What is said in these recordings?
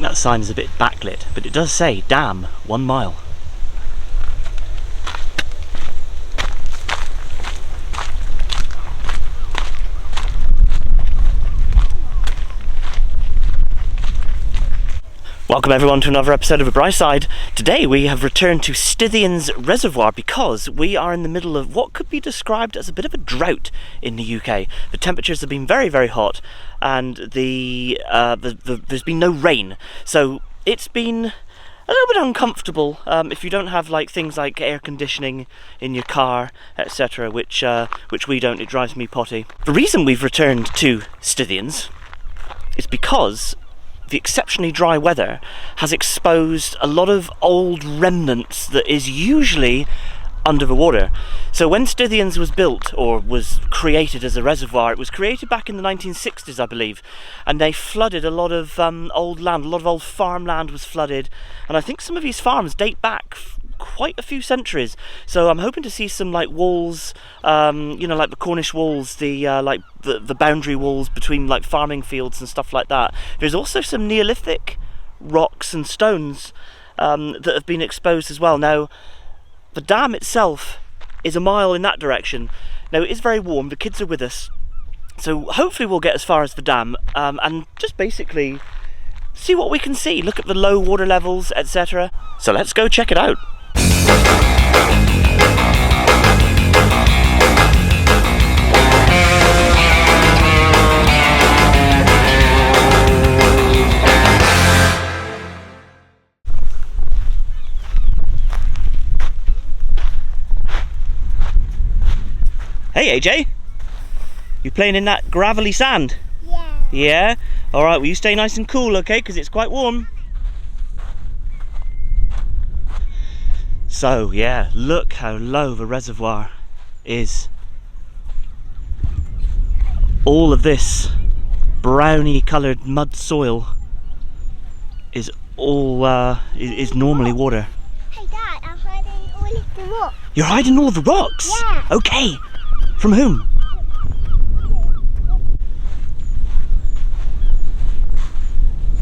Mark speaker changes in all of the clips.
Speaker 1: That sign is a bit backlit, but it does say dam 1 mile. Welcome everyone to another episode of A Bright Side. Today we have returned to Stithians Reservoir because we are in the middle of what could be described as a bit of a drought in the UK. The temperatures have been very, very hot and there's been no rain. So it's been a little bit uncomfortable if you don't have like things like air conditioning in your car, etc., which we don't. It drives me potty. The reason we've returned to Stithians is because the exceptionally dry weather has exposed a lot of old remnants that is usually under the water. So when Stithians was built, or was created as a reservoir, it was created back in the 1960s, I believe, and they flooded a lot of old land. A lot of old farmland was flooded, and I think some of these farms date back quite a few centuries. So I'm hoping to see some like walls, you know, like the Cornish walls, the boundary walls between like farming fields and stuff like that. There's also some Neolithic rocks and stones that have been exposed as well. Now, the dam itself is a mile in that direction. Now, it is very warm. The kids are with us, so hopefully we'll get as far as the dam and just basically see what we can see. Look at the low water levels, etc. So let's go check it out. Hey AJ, you playing in that gravelly sand?
Speaker 2: Yeah.
Speaker 1: Yeah? Alright, well you stay nice and cool, okay, because it's quite warm. So yeah, look how low the reservoir is. All of this browny coloured mud soil is all is normally water.
Speaker 2: Hey Dad, I'm hiding all of the rocks.
Speaker 1: You're hiding all of the rocks?
Speaker 2: Yeah.
Speaker 1: Okay. From whom?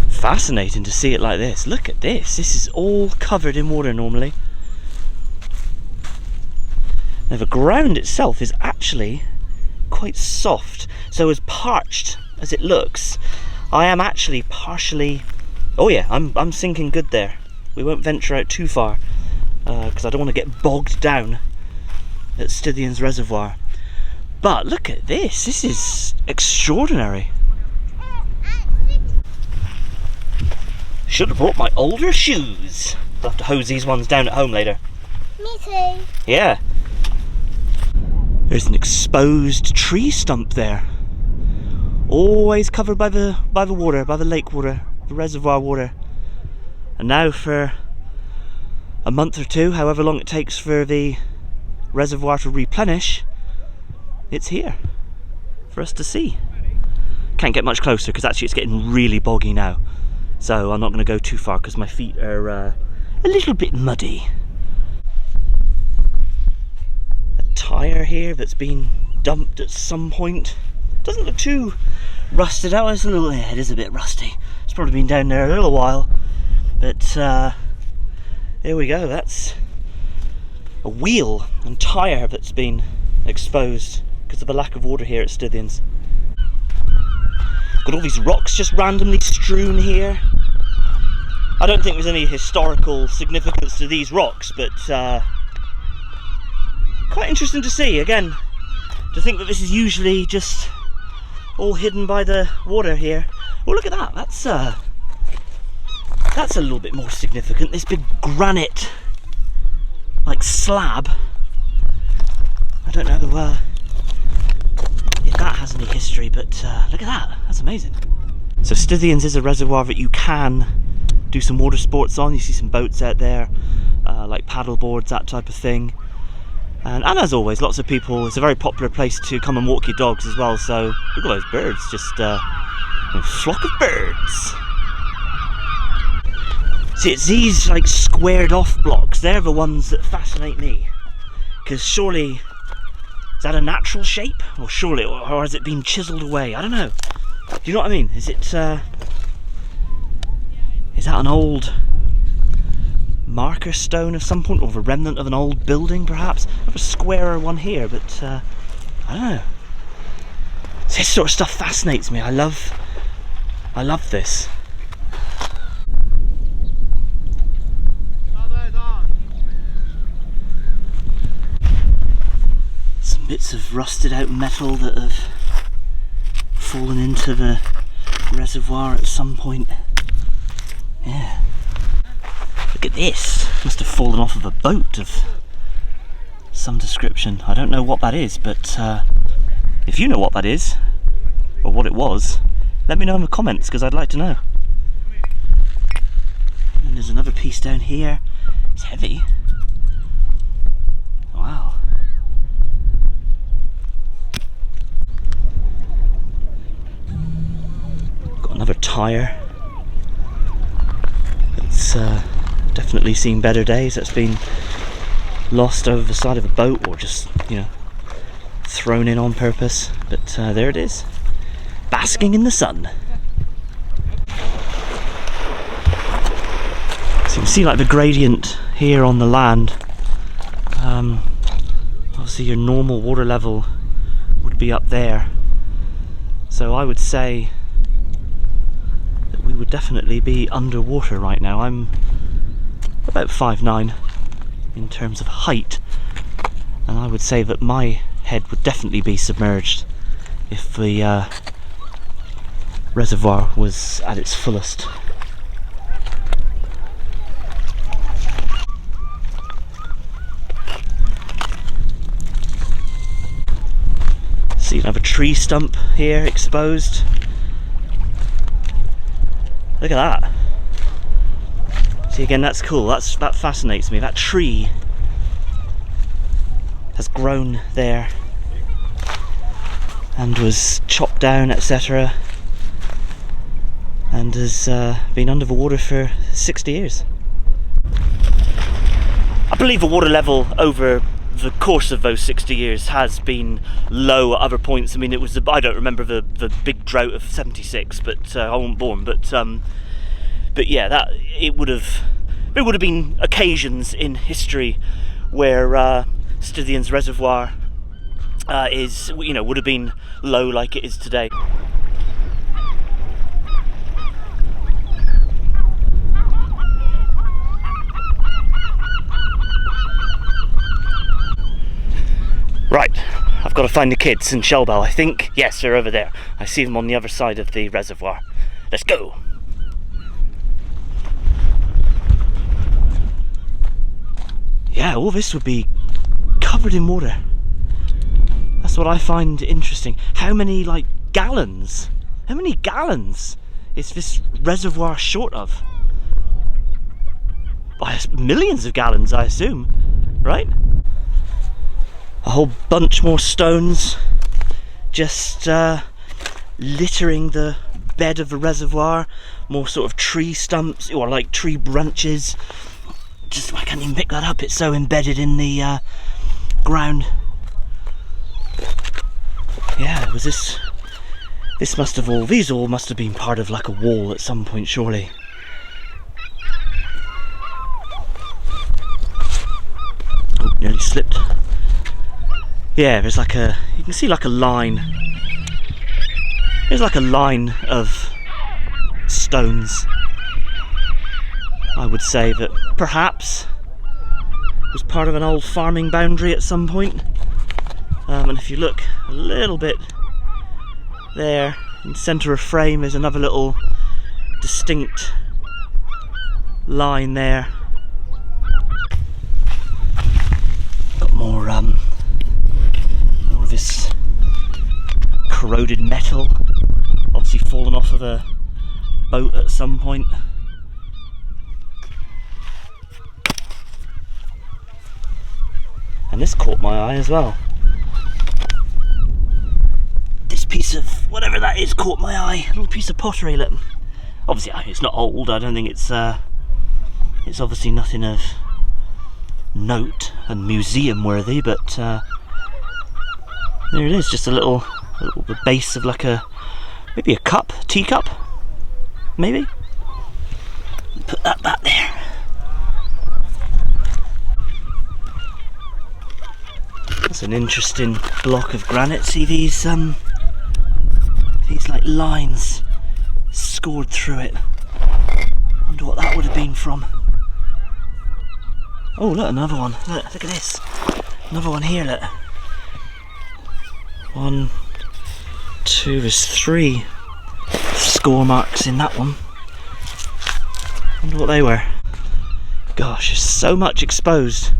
Speaker 1: Fascinating to see it like this. Look at this. This is all covered in water normally. Now the ground itself is actually quite soft. So as parched as it looks, I am actually partially... Oh yeah, I'm sinking good there. We won't venture out too far because I don't want to get bogged down at Stithians Reservoir. But look at this. This is extraordinary. Should have brought my older shoes. I'll have to hose these ones down at home later.
Speaker 2: Me too.
Speaker 1: Yeah. There's an exposed tree stump there. Always covered by the water, by the lake water, the reservoir water. And now for a month or two, however long it takes for the reservoir to replenish, it's here for us to see. Can't get much closer because actually it's getting really boggy now. So I'm not going to go too far because my feet are a little bit muddy. A tyre here that's been dumped at some point. Doesn't look too rusted out. It's a little, yeah, it is a bit rusty. It's probably been down there a little while. But there we go. That's a wheel and tyre that's been exposed because of the lack of water here at Stithians. Got all these rocks just randomly strewn here. I don't think there's any historical significance to these rocks, but quite interesting to see. Again, to think that this is usually just all hidden by the water here. Oh, look at that. That's a little bit more significant. This big granite like slab. I don't know if that has any history, but look at that. That's amazing. So Stithians is a reservoir that you can do some water sports on. You see some boats out there, like paddle boards, that type of thing. And as always, lots of people, it's a very popular place to come and walk your dogs as well. So look at those birds, just a flock of birds. See, it's these like squared off blocks, they're the ones that fascinate me. Because surely, is that a natural shape? Or surely, or has it been chiseled away? I don't know. Do you know what I mean? Is it, Is that an old marker stone of some point, or a remnant of an old building perhaps? I have a squarer one here, but I don't know. This sort of stuff fascinates me. I love this. Some bits of rusted out metal that have fallen into the reservoir at some point. Yeah. Look at this. Must have fallen off of a boat of some description. I don't know what that is, but if you know what that is, or what it was, let me know in the comments, because I'd like to know. And there's another piece down here. It's heavy. Wow. Got another tyre. It's definitely seen better days. That's been lost over the side of a boat, or just, you know, thrown in on purpose. But there it is, basking in the sun. So you can see like the gradient here on the land. Obviously your normal water level would be up there, so I would say that we would definitely be underwater right now. I'm about 5'9" in terms of height, and I would say that my head would definitely be submerged if the reservoir was at its fullest. So you have a tree stump here exposed. Look at that. See, again, that's cool. That fascinates me. That tree has grown there and was chopped down, etc., and has been under the water for 60 years. I believe the water level over the course of those 60 years has been low at other points. I mean, it was I don't remember the big drought of 76, but I wasn't born. But yeah, that there would have been occasions in history where Stithians Reservoir would have been low like it is today. Right, I've got to find the kids in Shellbell. I think, yes, they're over there. I see them on the other side of the reservoir. Let's go! Yeah, all this would be covered in water. That's what I find interesting. How many gallons is this reservoir short of? By millions of gallons, I assume, right? A whole bunch more stones just littering the bed of the reservoir. More sort of tree stumps, or like tree branches. Just, I can't even pick that up, it's so embedded in the ground. Yeah, was this these all must have been part of like a wall at some point, surely. Oh, nearly slipped. Yeah, there's you can see like a line. There's like a line of stones. I would say that perhaps it was part of an old farming boundary at some point. And if you look a little bit there, in the centre of frame, there's another little distinct line there. Got more of this corroded metal, obviously fallen off of a boat at some point. And this caught my eye as well. This piece of whatever that is caught my eye. A little piece of pottery. Look. Obviously, it's not old. I don't think it's obviously nothing of note and museum worthy. But there it is. Just the base of maybe a cup, teacup, maybe. Put that back there. That's an interesting block of granite. See these like lines scored through it. Wonder what that would have been from. Oh look, another one. Look at this. Another one here, look. 1, 2, there's 3 score marks in that one. Wonder what they were. Gosh, there's so much exposed.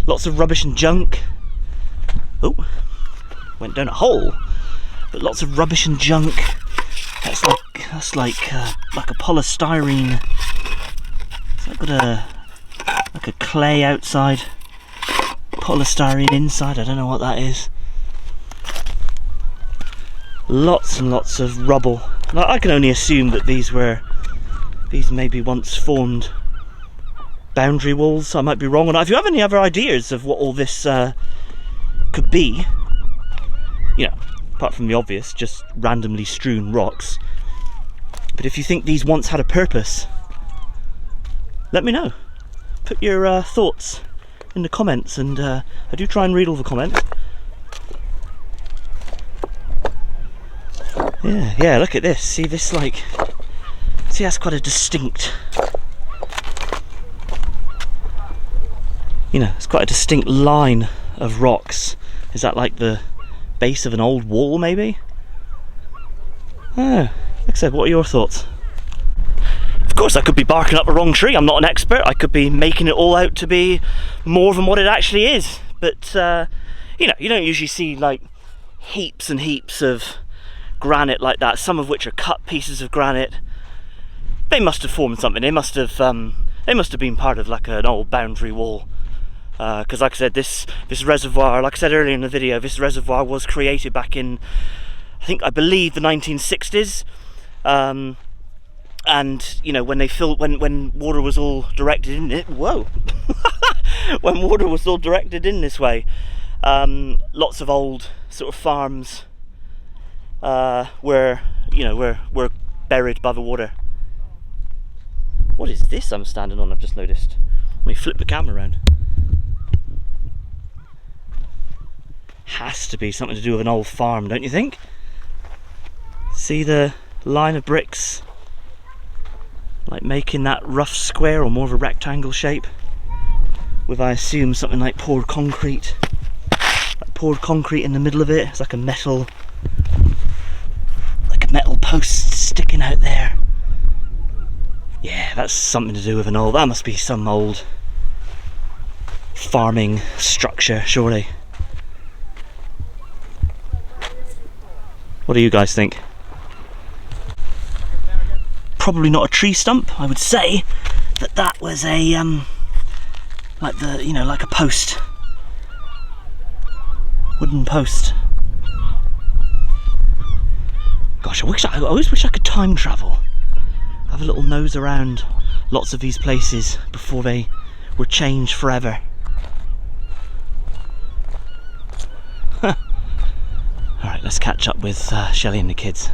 Speaker 1: Lots of rubbish and junk. Oh, went down a hole. But lots of rubbish and junk. That's like a polystyrene. It's like a clay outside, polystyrene inside. I don't know what that is. Lots and lots of rubble. Now, I can only assume that these maybe once formed boundary walls. I might be wrong on that. If you have any other ideas of what all this could be, you know, apart from the obvious, just randomly strewn rocks. But if you think these once had a purpose, let me know. Put your thoughts in the comments, and I do try and read all the comments. Yeah, look at this. See this, like, see, that's quite a distinct, you know, it's quite a distinct line of rocks. Is that like the base of an old wall, maybe? Oh, like I said, what are your thoughts? Of course, I could be barking up the wrong tree. I'm not an expert. I could be making it all out to be more than what it actually is. But you know, you don't usually see like heaps and heaps of granite like that. Some of which are cut pieces of granite. They must have formed something. They must have been part of like an old boundary wall. Because like I said, this reservoir, like I said earlier in the video, this reservoir was created back in, I believe the 1960s. And you know, when they filled, when water was all directed in it, whoa, when water was all directed in this way, lots of old sort of farms were buried by the water. What is this I'm standing on? I've just noticed. Let me flip the camera around. Has to be something to do with an old farm, don't you think? See the line of bricks, like making that rough square or more of a rectangle shape, with, I assume, something like poured concrete in the middle of it. It's like a metal post sticking out there. Yeah, that's something to do with that must be some old farming structure, surely. What do you guys think? Probably not a tree stump. I would say that was a like a post, wooden post. Gosh, I always wish I could time travel. Have a little nose around lots of these places before they were changed forever. Alright, let's catch up with Shelley and the kids.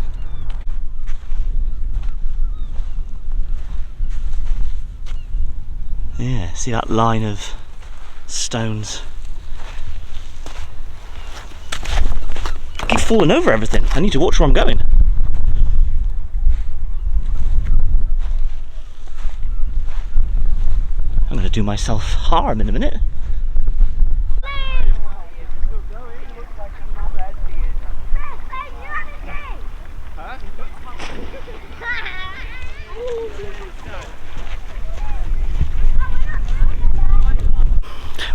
Speaker 1: Yeah, see that line of stones? I keep falling over everything. I need to watch where I'm going. I'm going to do myself harm in a minute.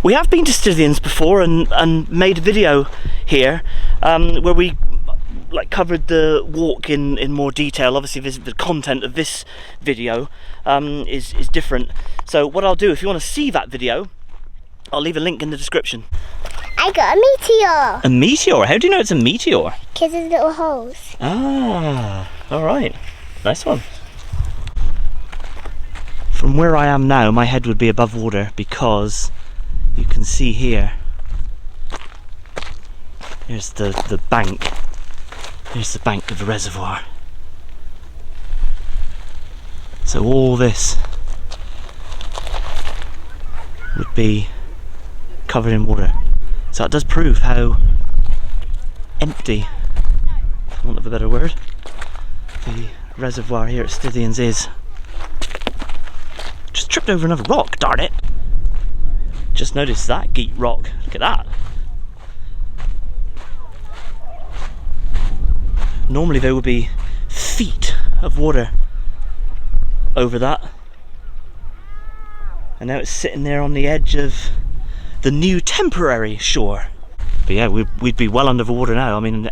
Speaker 1: We have been to Stithians before and made a video here where we covered the walk in more detail. Obviously the content of this video is different. So what I'll do, if you want to see that video, I'll leave a link in the description.
Speaker 2: I got a meteor.
Speaker 1: A meteor? How do you know it's a meteor?
Speaker 2: Because there's little holes.
Speaker 1: Ah, alright. Nice one. From where I am now, my head would be above water because you can see here, here's the bank. Here's the bank of the reservoir. So all this would be covered in water. So it does prove how empty, for want of a better word, the reservoir here at Stithians is. Just tripped over another rock, darn it! Just noticed that geet rock. Look at that. Normally there would be feet of water over that, and now it's sitting there on the edge of the new temporary shore. But yeah, we'd be well under the water now. I mean,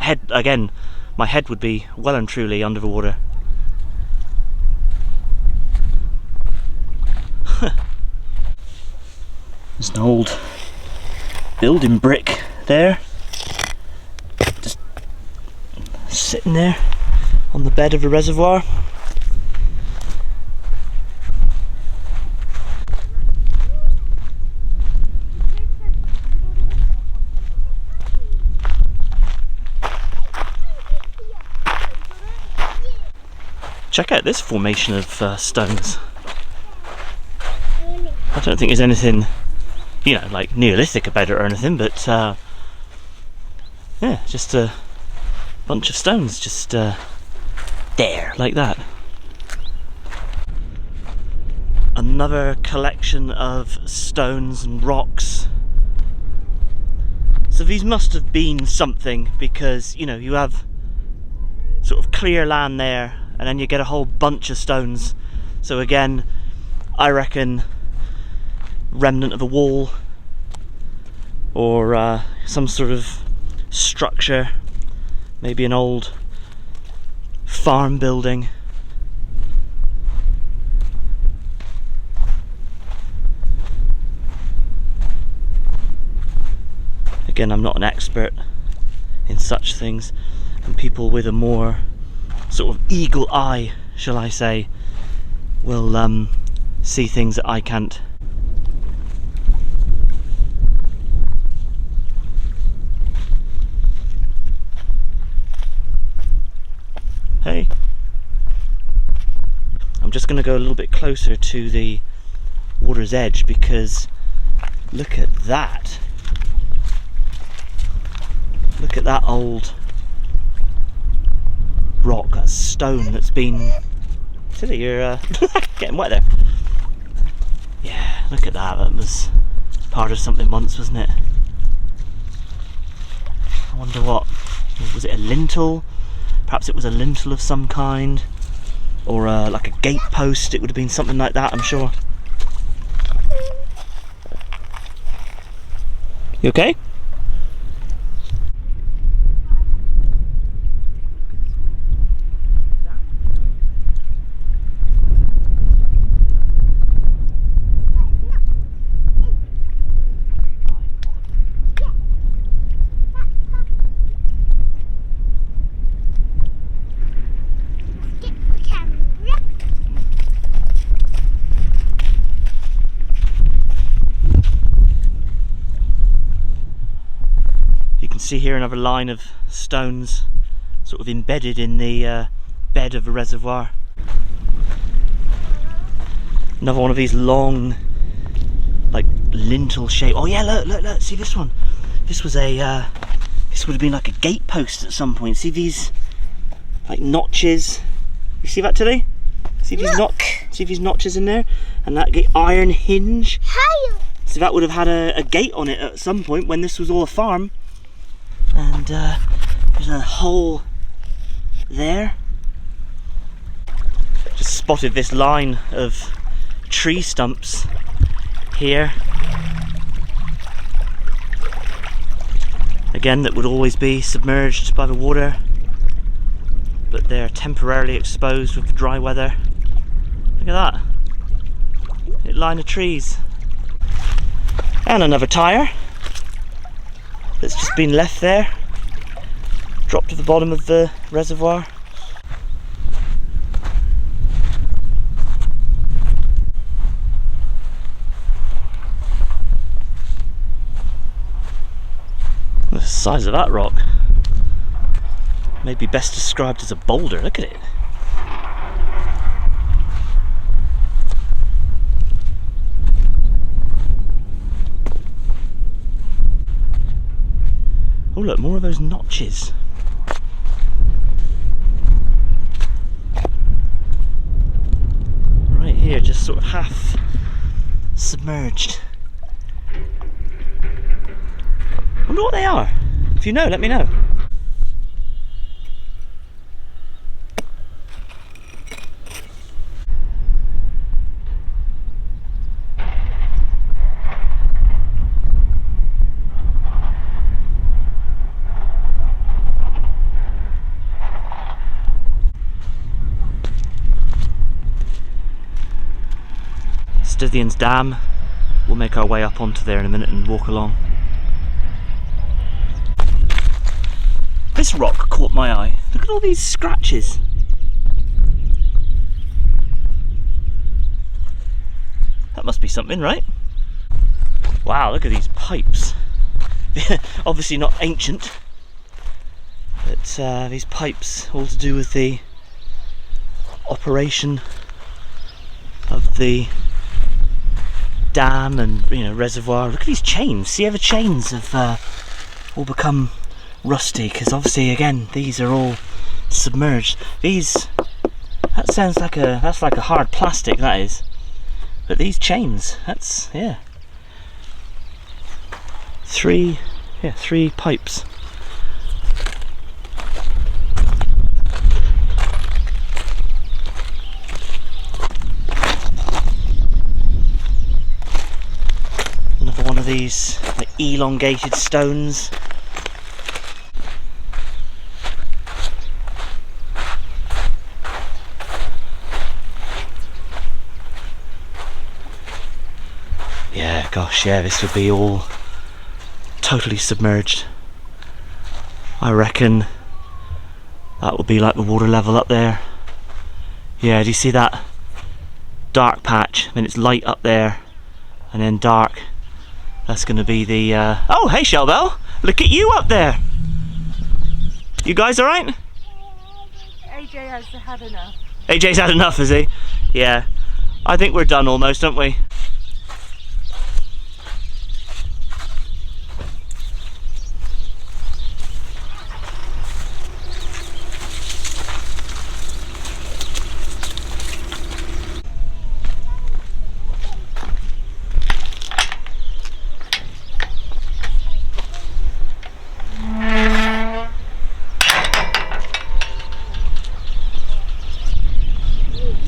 Speaker 1: my head would be well and truly under the water. There's an old building brick there, just sitting there on the bed of the reservoir. Check out this formation of stones. I don't think there's anything, you know, like Neolithic about it or anything, but yeah, just a bunch of stones just there, like that. Another collection of stones and rocks. So these must have been something, because, you know, you have sort of clear land there, and then you get a whole bunch of stones. So again, I reckon remnant of a wall, or some sort of structure, maybe an old farm building. Again, I'm not an expert in such things, and people with a more sort of eagle eye, shall I say, will see things that I can't. Hey, I'm just going to go a little bit closer to the water's edge, because look at that. Look at that old rock, that stone that's been... Silly, you're getting wet there. Yeah, look at that. That was part of something once, wasn't it? I wonder what... Was it a lintel? Perhaps it was a lintel of some kind. Or like a gate post. It would have been something like that, I'm sure. You okay? See here another line of stones sort of embedded in the bed of a reservoir. Another one of these long, like, lintel shape. Oh yeah, look, see this one? This was a, this would have been like a gate post at some point. See these, like, notches? You see that today? See these see these notches in there? And that iron hinge? So that would have had a gate on it at some point when this was all a farm. And there's a hole there. Just spotted this line of tree stumps here. Again, that would always be submerged by the water, but they're temporarily exposed with the dry weather. Look at that. A line of trees. And another tyre that's just been left there, dropped to the bottom of the reservoir. The size of that rock may be best described as a boulder. Look at it. Oh look, more of those notches. Right here, just sort of half submerged. I wonder what they are. If you know, let me know. Stithians Dam. We'll make our way up onto there in a minute and walk along. This rock caught my eye. Look at all these scratches. That must be something, right? Wow, look at these pipes. Obviously not ancient, but these pipes all to do with the operation of the dam and, you know, reservoir. Look at these chains. See how the chains have all become rusty, because obviously again these are all submerged. These, that sounds like that's like a hard plastic, that is. But these chains, that's, yeah, three pipes. Another one of these like elongated stones. Yeah, gosh, yeah, this would be all totally submerged. I reckon that would be like the water level up there. Yeah, do you see that dark patch? Then it's light up there, and then dark. That's going to be the... Oh, hey Shellbell! Look at you up there! You guys alright?
Speaker 3: AJ has had enough.
Speaker 1: AJ's had enough, has he? Yeah. I think we're done almost, aren't we?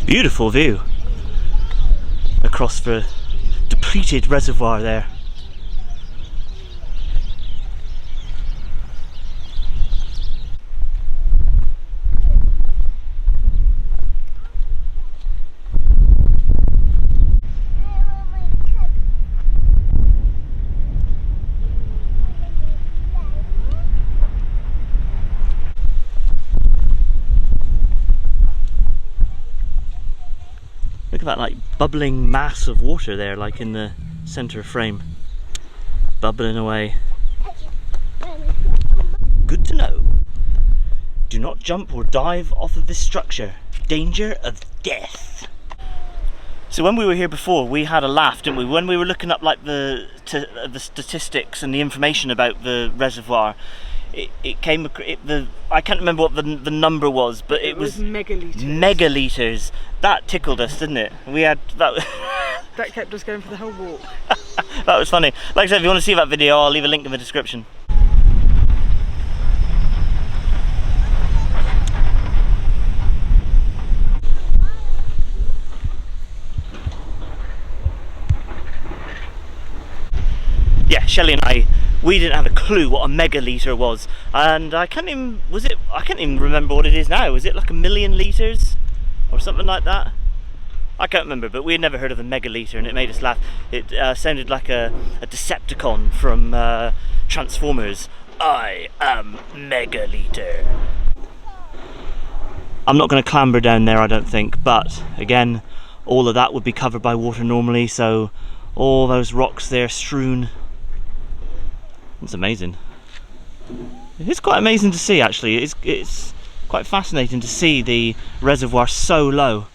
Speaker 1: Beautiful view across the depleted reservoir there. Look at that like bubbling mass of water there, like in the centre frame, bubbling away. Good to know. Do not jump or dive off of this structure. Danger of death. So when we were here before, we had a laugh, didn't we? When we were looking up like the statistics and the information about the reservoir, I can't remember what the number was, but it was megaliters. Megaliters. That tickled us, didn't it? We had that.
Speaker 3: That kept us going for the whole walk.
Speaker 1: That was funny. Like I said, if you want to see that video, I'll leave a link in the description. Yeah, Shelley and I, we didn't have a clue what a megaliter was, and I can't even remember what it is now. Was it like 1 million litres or something like that? I can't remember, but we had never heard of a megaliter, and it made us laugh. It sounded like a Decepticon from Transformers. I am megaliter. I'm not going to clamber down there, I don't think, but again, all of that would be covered by water normally, so all those rocks there strewn. It's amazing. It's quite amazing to see, actually. It's quite fascinating to see the reservoir so low.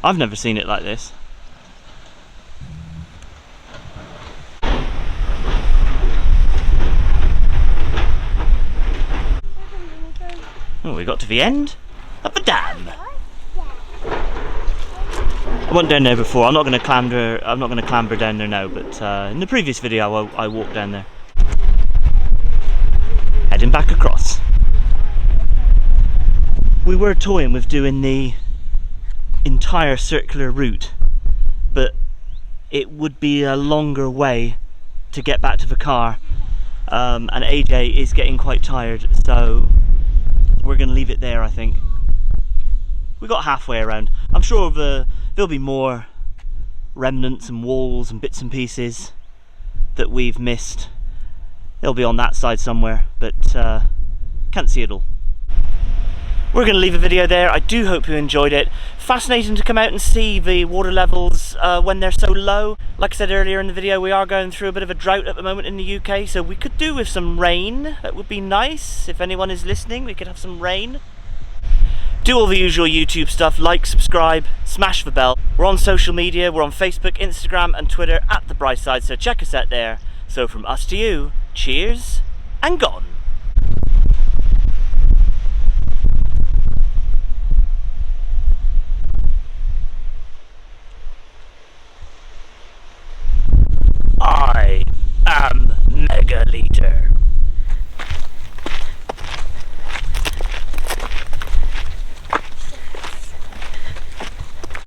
Speaker 1: I've never seen it like this. Oh, we got to the end of the dam. I went down there before. I'm not going to clamber down there now, but in the previous video I walked down there. Heading back across. We were toying with doing the entire circular route, but it would be a longer way to get back to the car, and AJ is getting quite tired, so we're going to leave it there. I think we got halfway around. I'm sure there'll be more remnants and walls and bits and pieces that we've missed. They'll be on that side somewhere, but can't see it all. We're going to leave the video there. I do hope you enjoyed it. Fascinating to come out and see the water levels when they're so low. Like I said earlier in the video, we are going through a bit of a drought at the moment in the UK, so we could do with some rain. That would be nice. If anyone is listening, we could have some rain. Do all the usual YouTube stuff, like, subscribe, smash the bell. We're on social media. We're on Facebook, Instagram and Twitter at The Bright Side, so check us out there. So from us to you, cheers and gone. I am Megaliter.